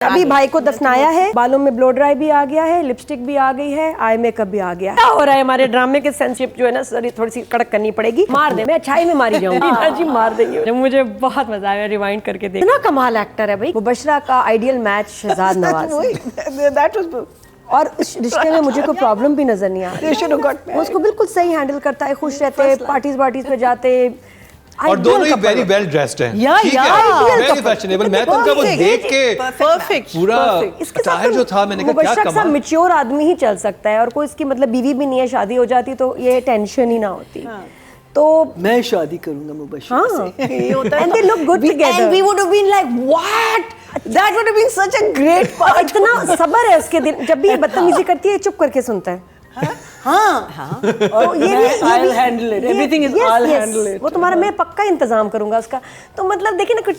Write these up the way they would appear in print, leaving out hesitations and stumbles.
अभी भाई को दफनाया है, बालों में ब्लो ड्राई भी आ गया है, लिपस्टिक भी आ गई है, आई मेकअप भी आ गया है। क्या हो रहा है हमारे ड्रामे के सेंसरशिप जो है ना सर थोड़ी सी कड़क करनी पड़ेगी। मार दे, मैं अच्छाई में मारी जाऊंगी जी, मार देंगे। मुझे बहुत मजा आया रिवाइंड करके देख। इतना कमाल एक्टर है भाई। मुबशरा का आइडियल मैच शहजाद नवाज और इस रिश्ते में मुझे कोई प्रॉब्लम भी नजर नहीं आ रही। वो उसको बिल्कुल सही हैंडल करता है, खुश रहते हैं, पार्टीज पे जाते। मैच्योर आदमी ही चल सकता है और कोई इसकी मतलब बीवी भी नहीं है, शादी हो जाती तो ये टेंशन ही ना होती। तो मैं शादी करूंगा मुबशरा से। ये होता है। And they look good together. And we would have been like, what? That would have been such a great part. इतना सब्र है उसके दिल, जब भी ये बदतमीजी करती है चुप करके सुनता है। हाँ। और ये भी I'll handle it. Everything is I'll handle it. वो तुम्हारा मैं पक्का इंतजाम करूंगा उसका। तो मतलब देखिए ना, कुछ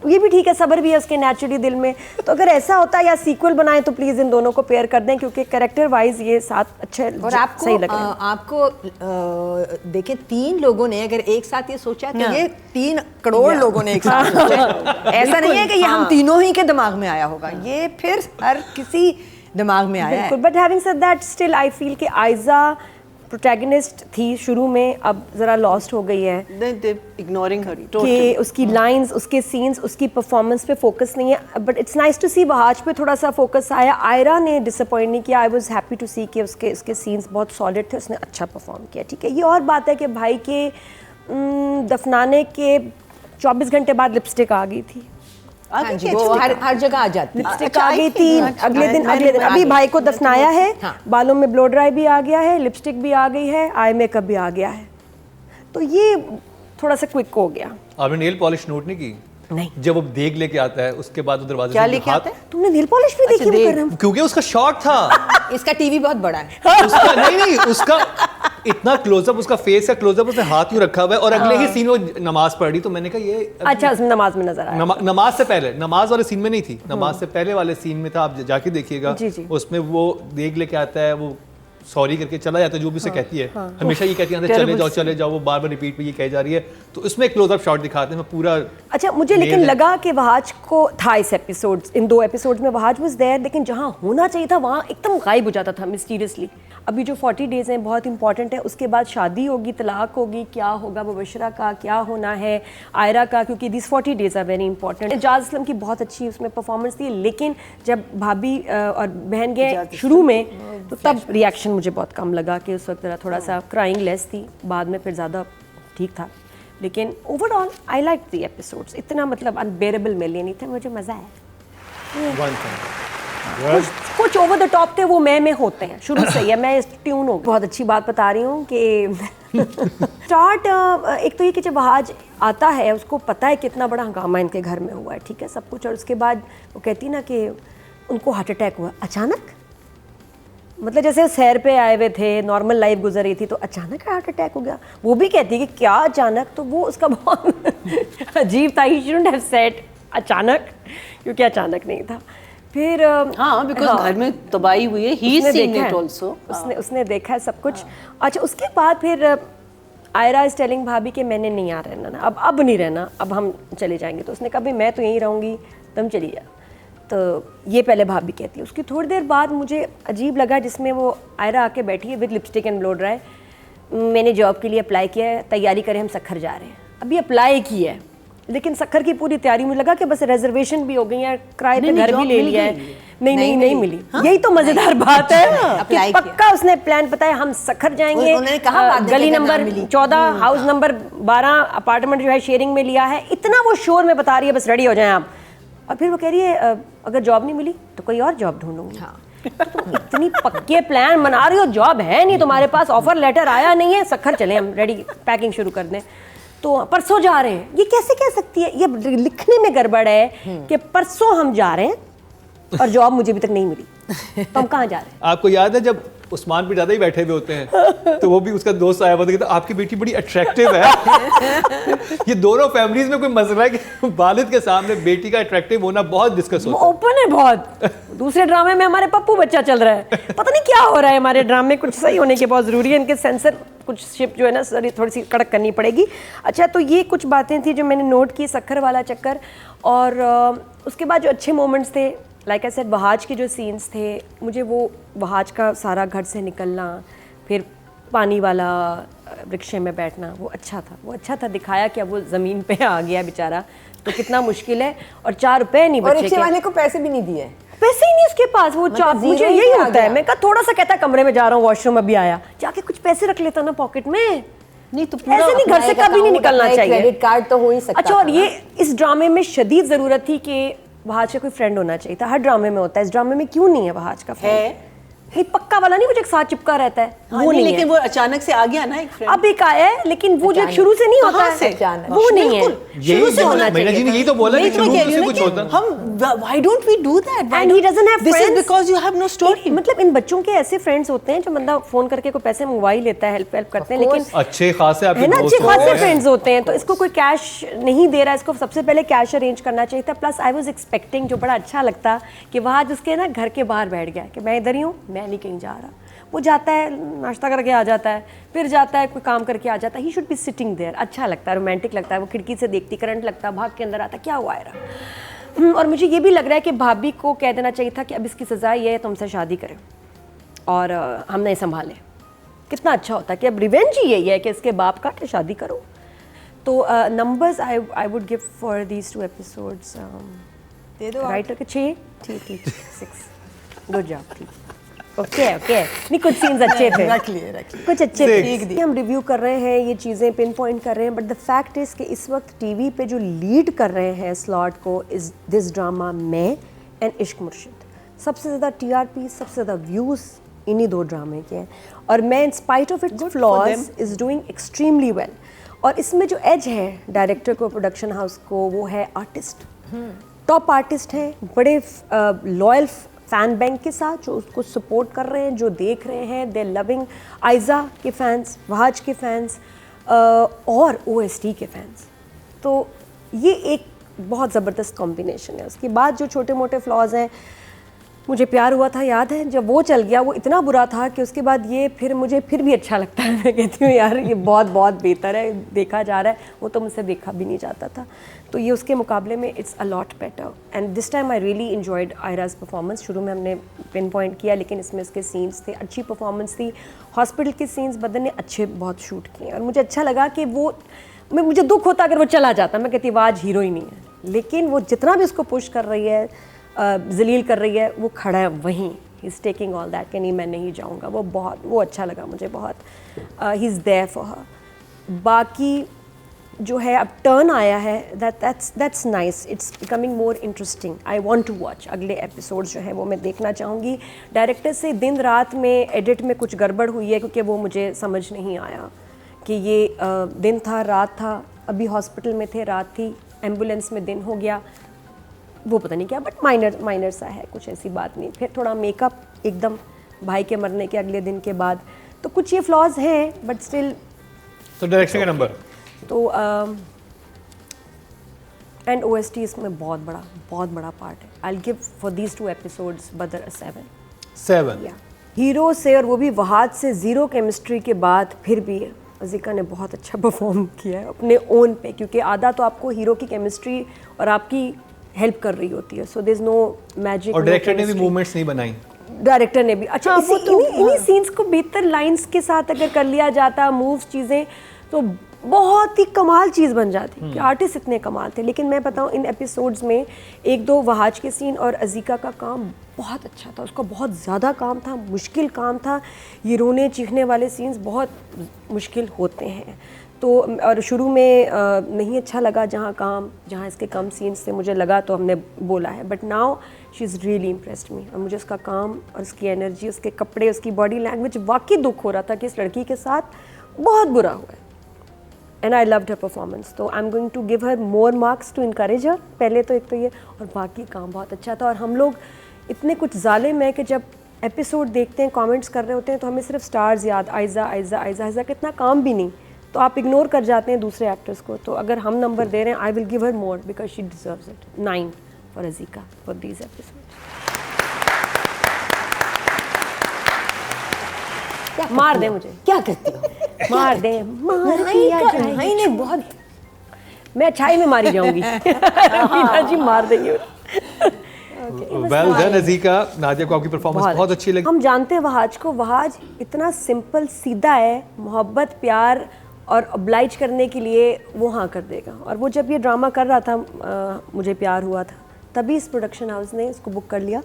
ये भी ठीक है, सब्र भी है उसके नेचुरली दिल में। तो अगर ऐसा होता है या सीक्वल बनाए तो प्लीज इन दोनों को पेयर कर दें, क्योंकि कैरेक्टर वाइज ये साथ अच्छे और आपको सही लग रहे हैं। आपको देखें, 3 लोगों ने अगर एक साथ ये सोचा तो ये 3 करोड़ लोगों ने एक साथ सोचा। ऐसा नहीं है कि ये हम तीनों ही के दिमाग में आया होगा, ये फिर हर किसी दिमाग में आया है। But having said that still I feel कि आयजा प्रोटैगनिस्ट थी शुरू में, अब जरा लॉस्ट हो गई है। इग्नोरिंग हर कि उसकी लाइंस, उसके सीन्स, उसकी परफॉर्मेंस पे फोकस नहीं है। बट इट्स नाइस टू सी वहाज पे थोड़ा सा फोकस आया। आयरा ने डिसअपॉइंट नहीं किया। आई वाज हैप्पी टू सी कि उसके सीन्स बहुत सॉलिड थे, उसने अच्छा परफॉर्म किया। ठीक है, ये और बात है कि भाई के दफनाने के 24 घंटे बाद लिपस्टिक आ गई थी। हाँ जी, वो हर जगह आ जाती है। लिपस्टिक आ गई थी अगले दिन अभी भाई को दफनाया है, बालों में ब्लो ड्राई भी आ गया है, लिपस्टिक भी आ गई है, आई मेकअप भी आ गया है। तो ये थोड़ा सा क्विक हो गया। आपने नेल पॉलिश नोट नहीं की? नहीं। जब वो देग लेके आता है उसके बाद वो दरवाजे क्या से लेके आता है? तुमने नेल पॉलिश भी देखी? वो कर रहा हूं क्योंकि उसका शॉट था। इसका टीवी बहुत बड़ा है। उसका नहीं उसका इतना क्लोजअप, उसका फेस का क्लोजअप, उसने हाथ यूं रखा हुआ है और अगले ही सीन वो नमाज पढ़ रही। तो मैंने कहा ये अच्छा उसमें नमाज में नजर आया। नमाज से पहले, नमाज वाले सीन में नहीं थी, नमाज से पहले वाले सीन में था। आप जाके देखिएगा, उसमें वो देग लेके आता है, वो सॉरी करके चला जाता है, जो भी उसे कहती है। हमेशा ये कहती है चले जाओ, वो बार बार रिपीट पे ये कही जा रही है। तो इसमें क्लोजअप शॉट दिखाते हैं, मैं पूरा। अच्छा मुझे लेकिन लगा कि वहाज को था इस एपिसोड, इन 2 एपिसोड में वहाज वाज देयर, लेकिन जहां होना चाहिए था वहां एकदम गायब हो जाता था मिस्टीरियसली। अभी जो 40 डेज हैं बहुत इंपॉर्टेंट है, उसके बाद शादी होगी, तलाक होगी, क्या होगा मुबशरा का, क्या होना है आयरा का, क्योंकि this 40 days are very important. Ejaz Aslam की बहुत अच्छी उसमें परफॉर्मेंस थी, लेकिन जब भाभी और बहन गए शुरू में तो तब रिएक्शन मुझे बहुत कम लगा कि उस वक्त थोड़ा सा क्राइंग लेस थी, बाद में फिर ज़्यादा ठीक था। लेकिन overall I like the episodes. इतना मतलब अनबेरेबल मेरे नहीं थे, मुझे मज़ा आया। कुछ ओवर द टॉप थे, वो मैं होते हैं शुरू से ही है, मैं ट्यून हो। बहुत अच्छी बात बता रही हूँ कि स्टार्ट एक तो ये कि जब वहाज आता है उसको पता है कितना बड़ा हंगामा इनके घर में हुआ है, ठीक है सब कुछ, और उसके बाद वो कहती ना कि उनको हार्ट अटैक हुआ अचानक। मतलब जैसे सैर पे आए हुए थे, नॉर्मल लाइफ गुजर रही थी, तो अचानक हार्ट अटैक हो गया। वो भी कहती है कि क्या अचानक, तो वो उसका बहुत अजीब था। ही शुडंट हैव सेड अचानक, क्योंकि अचानक नहीं था। फिर हाँ, बिकॉज़ घर में तबाही हुई है, he is seeing it also. उसने देखा है सब कुछ। अच्छा उसके बाद फिर आयरा इज टेलिंग भाभी कि मैंने नहीं आ रहना, अब नहीं रहना, अब हम चले जाएंगे। तो उसने कहा भाई मैं तो यहीं रहूँगी, तुम चली जा। तो ये पहले भाभी कहती है। उसकी थोड़ी देर बाद मुझे अजीब लगा जिसमें वो आयरा आके बैठी है with lipstick and blow dry. मैंने जॉब के लिए अप्लाई किया है, तैयारी करें, हम सखर जा रहे हैं। अभी अप्लाई की है, लेकिन सखर की पूरी तैयारी, मुझे लगा कि बस रिजर्वेशन भी हो गई है, किराए पे घर भी ले लिया है। नहीं मिली। यही तो मजेदार बात है कि पक्का उसने प्लान पता है, हम सखर जाएंगे। उन्होंने कहा गली नंबर 14 हाउस नंबर 12 अपार्टमेंट जो है शेयरिंग में लिया है। इतना वो शोर में बता रही है बस रेडी हो जाएं आप। और फिर वो कह रही है अगर जॉब नहीं मिली तो कोई और जॉब ढूंढूंगी। तो तुम इतनी पक्के प्लान बना रही हो, जॉब है नहीं तुम्हारे पास, ऑफर लेटर आया नहीं है, सखर चले हम, रेडी पैकिंग शुरू कर दें। तो परसों जा रहे हैं, ये कैसे कह सकती है? ये लिखने में गड़बड़ है कि परसों हम जा रहे हैं और जॉब मुझे अभी तक नहीं मिली, तो हम कहाँ जा रहे हैं? आपको याद है जब उस्मान भी ज़्यादा ही बैठे हुए होते हैं तो वो भी उसका दोस्त आया हुआ था कि तो आपकी बेटी बड़ी अट्रैक्टिव है। ये दोनों फैमिलीज में कोई मसला है कि वालिद के सामने बेटी का अट्रैक्टिव होना बहुत डिस्कस होता है। ओपन है बहुत। दूसरे ड्रामे में हमारे पप्पू बच्चा चल रहा है, पता नहीं क्या हो रहा है हमारे ड्रामे। कुछ सही होने की बहुत ज़रूरी है, इनके सेंसर कुछ शिप जो है ना सर थोड़ी सी कड़क करनी पड़ेगी। अच्छा तो ये कुछ बातें थी जो मैंने नोट की, सखर वाला चक्कर। और उसके बाद जो अच्छे मोमेंट्स थे, लाइक आई सेड वहाज के जो सीन्स थे, मुझे वो वहाज का सारा घर से निकलना, फिर पानी वाला रिक्शे में बैठना, वो अच्छा था दिखाया कि अब वो ज़मीन पे आ गया बेचारा, तो कितना मुश्किल है। और 4 रुपए नहीं और बचे रिक्शे वाले को पैसे भी नहीं दिए, पैसे ही नहीं उसके पास, वो मतलब मुझे zero ही यही आ होता है। गया। मैं कहा थोड़ा सा कहता कमरे में जा रहा हूँ वॉशरूम अभी आया, जाके कुछ पैसे रख लेता ना पॉकेट में। नहीं तो ऐसे नहीं, घर से कभी नहीं निकलना चाहिए। क्रेडिट कार्ड तो हो ही सकता अच्छा, और था ये इस ड्रामे में शदीद ज़रूरत थी कि वहाज का कोई फ्रेंड होना चाहिए था। हर ड्रामे में होता है, इस ड्रामे में क्यों नहीं है वहाज का फ्रेंड? है। नहीं, पक्का वाला नहीं, कुछ एक साथ चिपका रहता है, हाँ, वो नहीं है। लेकिन वो अचानक से आ गया ना एक फ्रेंड। अब एक आया है, लेकिन वो जो अचानक। शुरू से नहीं होता कहाँ है, से? अचानक। वो नहीं है। शुरू से होना मीना जी ने चाहिए यही तो बोला कि नहीं, तो मैं शुरू कह रही से हूँ कुछ ना होता। कि हम why don't we do that And he doesn't have this is friends. Because you have no story. मतलब इन बच्चों के ऐसे फ्रेंड्स होते हैं जो बंदा फोन करके कोई पैसे मंगवा ही लेता है, हेल्प करते हैं, लेकिन अच्छे खासे आपके है ना, दोस्त अच्छे होते खासे हैं। फ्रेंड्स होते हैं, तो इसको कोई कैश नहीं दे रहा है, इसको सबसे पहले कैश अरेंज करना चाहिए था। प्लस आई वाज एक्सपेक्टिंग, जो बड़ा अच्छा लगता कि वहाँ जिसके ना घर के बाहर बैठ गया कि मैं इधर ही हूँ, मैं नहीं कहीं जा रहा। वो जाता है, नाश्ता करके आ जाता है, फिर जाता है कोई काम करके आ जाता है। He should be sitting there. अच्छा लगता है, रोमांटिक लगता है। वो खिड़की से देखती, करंट लगता है, भाग के अंदर आता, क्या हुआ है। और मुझे ये भी लग रहा है कि भाभी को कह देना चाहिए था कि अब इसकी सज़ा ये है, तुमसे शादी करें और हम नहीं संभालें। कितना अच्छा होता कि अब रिवेंज ही यही है कि इसके बाप का कि शादी करो। तो numbers I would give for these 2 episodes, दे दो राइटर के 6, ठीक 6, गुड जॉब, ठीक, ओके नहीं, कुछ सीन्स अच्छे थे, रख लिए कुछ अच्छे Six. थे। हम रिव्यू कर रहे हैं, ये चीज़ें पिन पॉइंट कर रहे हैं, बट द फैक्ट इज़ कि इस वक्त टीवी पे जो लीड कर रहे हैं स्लॉट को इस दिस ड्रामा में एंड इश्क मुर्शिद, सबसे ज़्यादा TRP, सबसे ज़्यादा व्यूज़ इन्हीं 2 ड्रामे के हैं। और मैं in spite of its flaws is doing extremely well. और इसमें जो एज है डायरेक्टर को, प्रोडक्शन हाउस को, वो है आर्टिस्ट, टॉप आर्टिस्ट हैं, बड़े लॉयल फैन बैंक के साथ जो उसको सपोर्ट कर रहे हैं, जो देख रहे हैं, दे लविंग आयज़ा के फैंस, वहाज के फैंस और OST के फैंस। तो ये एक बहुत ज़बरदस्त कॉम्बिनेशन है। उसके बाद जो छोटे मोटे फ्लॉज हैं, मुझे प्यार हुआ था, याद है जब वो चल गया, वो इतना बुरा था कि उसके बाद ये फिर मुझे फिर भी अच्छा लगता है। मैं कहती हूँ यार ये बहुत बहुत बेहतर है, देखा जा रहा है, वो तो मुझसे देखा भी नहीं जाता था। तो ये उसके मुकाबले में it's a lot better and this time I really enjoyed Ayra's performance. शुरू में हमने पिन पॉइंट किया, लेकिन इसमें इसके सीन्स थे, अच्छी परफॉर्मेंस थी। हॉस्पिटल के सीन्स बदन ने अच्छे बहुत शूट किए और मुझे अच्छा लगा कि वो, मुझे दुख होता अगर वो चला जाता, मैं कहती वाह आज हीरो ही नहीं है, लेकिन वो जितना भी उसको पुश कर रही है, जलील कर रही है, वो खड़ा है वहीं, he is taking all that कि नहीं मैं नहीं जाऊँगा। वो अच्छा लगा मुझे बहुत, he is there for her. बाकी जो है अब टर्न आया है, that's nice, it's becoming more interesting. I want to watch अगले एपिसोड्स जो है वो मैं देखना चाहूँगी। डायरेक्टर से दिन रात में एडिट में कुछ गड़बड़ हुई है, क्योंकि वो मुझे समझ नहीं आया कि ये दिन था रात था, अभी हॉस्पिटल में थे रात थी, एम्बुलेंस में दिन हो गया, वो पता नहीं क्या, बट माइनर सा है, कुछ ऐसी बात नहीं। फिर थोड़ा मेकअप एकदम भाई के मरने के अगले दिन के बाद, तो कुछ ये फ्लॉज हैं बट स्टिल। तो डायरेक्शन का नंबर तो एंड OST इसमें बहुत बड़ा पार्ट है। आई will give for these 2 episodes बदर a 7। या हीरो से, और वो भी वहाज से, ज़ीरो केमिस्ट्री के बाद फिर भी अज़ीका ने बहुत अच्छा परफॉर्म किया है अपने ओन पे, क्योंकि आधा तो आपको हीरो की केमिस्ट्री और आपकी हेल्प कर रही होती है, so there is no magic. और डायरेक्टर ने भी मूवमेंट्स नहीं बनाई, डायरेक्टर ने भी अच्छा, इन्हीं सीन्स को बेहतर लाइंस के साथ अगर कर लिया जाता, मूव्स, चीज़ें, तो बहुत ही कमाल चीज़ बन जाती कि आर्टिस्ट इतने कमाल थे। लेकिन मैं बताऊँ इन एपिसोड्स में 1-2 वहाज के सीन और अज़ीका का काम बहुत अच्छा था, उसका बहुत ज़्यादा काम था, मुश्किल काम था। ये रोने चीखने वाले सीन्स बहुत मुश्किल होते हैं, तो और शुरू में नहीं अच्छा लगा जहाँ इसके कम सीन्स थे, मुझे लगा तो हमने बोला है, but now she is really impressed मी। और मुझे उसका काम और उसकी एनर्जी, उसके कपड़े, उसकी बॉडी लैंग्वेज, वाकई दुख हो रहा था कि इस लड़की के साथ बहुत बुरा हुआ है। And I loved her performance, तो I am going to give her more marks to encourage her. पहले तो एक तो ये, और बाकी काम बहुत अच्छा था। और हम लोग इतने कुछ जालिम है कि जब एपिसोड देखते हैं, कमेंट्स कर रहे होते हैं, तो हमें सिर्फ स्टार्स याद, आयज़ा कितना काम भी नहीं, तो आप इग्नोर कर जाते हैं दूसरे एक्टर्स को। तो अगर हम नंबर दे रहे हैं, I will give her more because she deserves it. 9 for Azika for these episode. मार दे मुझे, क्या करती हो? मार दे, मार दिया जाए। नहीं बहुत, मैं अच्छाई में मारी जाऊंगी। मीना जी मार देंगे। वेल डन अज़ीका, नादिया को आपकी परफॉर्मेंस बहुत अच्छी लगी। हम जानते हैं वहाज को, वहाज इतना सिंपल सीधा है, मोहब्बत प्यार और oblige करने के लिए वो हाँ कर देगा। और वो जब ये ड्रामा कर रहा था मुझे प्यार हुआ था, तभी इस प्रोडक्शन हाउस ने इसको बुक कर लिया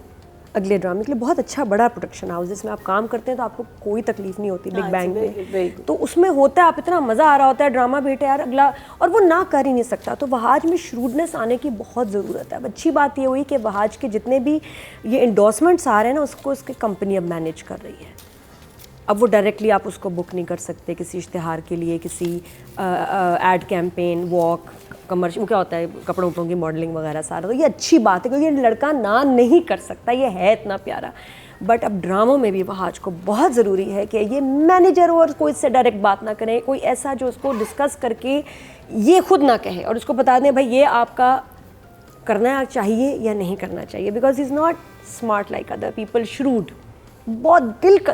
अगले ड्रामे के लिए। बहुत अच्छा बड़ा प्रोडक्शन हाउस जिसमें आप काम करते हैं तो आपको कोई तकलीफ नहीं होती बिग बैंग में। तो उसमें होता है, आप इतना मज़ा आ रहा होता है ड्रामा बेटे यार अगला, और वो ना कर ही नहीं सकता। तो वहाज में श्रूडनेस आने की बहुत ज़रूरत है। अब अच्छी बात ये हुई कि वहाज के जितने भी ये इंडोर्समेंट्स आ रहे हैं ना, उसको उसकी कंपनी अब मैनेज कर रही है। अब वो डायरेक्टली आप उसको बुक नहीं कर सकते किसी इश्तिहार के लिए, किसी एड कैंपेन, वॉक, कमर्शियल, क्या होता है कपड़ों उपड़ों की मॉडलिंग वगैरह सारा। तो ये अच्छी बात है क्योंकि ये लड़का ना नहीं कर सकता, ये है इतना प्यारा। बट अब ड्रामों में भी वहाज को बहुत ज़रूरी है कि ये मैनेजर और कोई इससे डायरेक्ट बात ना करें, कोई ऐसा जो उसको डिस्कस करके ये खुद ना कहे और उसको बता दें भाई ये आपका करना चाहिए या नहीं करना चाहिए, because he is not smart like other people, shrewd, बहुत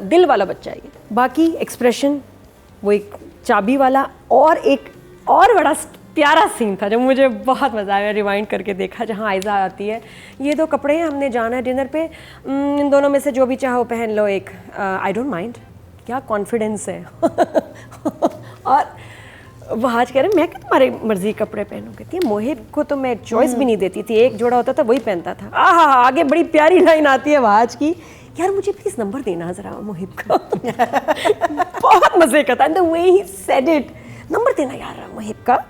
दिल वाला बच्चा है ये। बाकी एक्सप्रेशन वो एक चाबी वाला, और एक और बड़ा प्यारा सीन था जो मुझे बहुत मज़ा आया, रिवाइंड करके देखा, जहाँ आयज़ा आती है, ये दो कपड़े हैं, हमने जाना है डिनर पे, इन दोनों में से जो भी चाहो पहन लो एक, आई डोंट माइंड। क्या कॉन्फिडेंस है और वहाज कह रहे मैं क्या तुम्हारी मर्जी कपड़े पहनूं, कहती है मोहिब को तो मैं चॉइस भी नहीं देती थी, एक जोड़ा होता था वही पहनता था। आगे बड़ी प्यारी लाइन आती है वहाज की, यार मुझे प्लीज नंबर देना जरा मोहिब का बहुत मजे का था, the way he said it, number देना यार मोहिब का।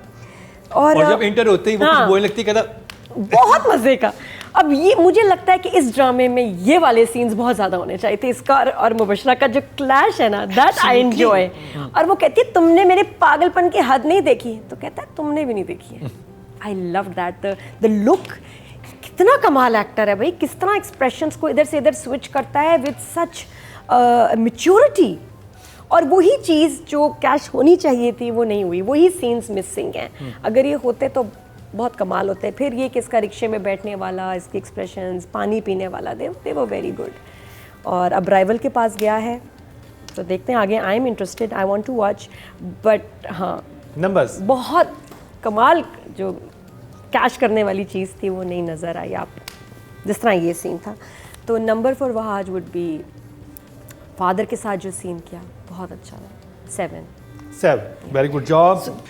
और जब इंटर होते ही वो कुछ बोलने लगती, कहता बहुत मजे का। अब ये मुझे लगता है कि इस ड्रामे में ये वाले सीन्स बहुत ज्यादा होने चाहिए थे, इसका और मुबशरा का जो क्लैश है ना, दैट आई एंजॉय। और वो कहती है तुमने मेरे पागलपन की हद नहीं देखी, तो कहता है तुमने भी नहीं देखी है। I love that, the look, कितना कमाल एक्टर है भाई, किस तरह एक्सप्रेशंस को इधर से इधर स्विच करता है विद सच मैच्योरिटी। और वही चीज़ जो कैश होनी चाहिए थी वो नहीं हुई, वही सीन्स मिसिंग हैं। अगर ये होते तो बहुत कमाल होते हैं। फिर ये कि इसका रिक्शे में बैठने वाला, इसके एक्सप्रेशंस, पानी पीने वाला, दे वो वेरी गुड। और अब राइवल के पास गया है तो देखते हैं आगे। I am interested, I want to watch, but हाँ नंबर्स बहुत कमाल जो कैश करने वाली चीज़ थी वो नहीं नज़र आई आप जिस तरह ये सीन था। तो number for Wahaj would be father के साथ जो सीन किया बहुत अच्छा था, 7 वेरी गुड जॉब।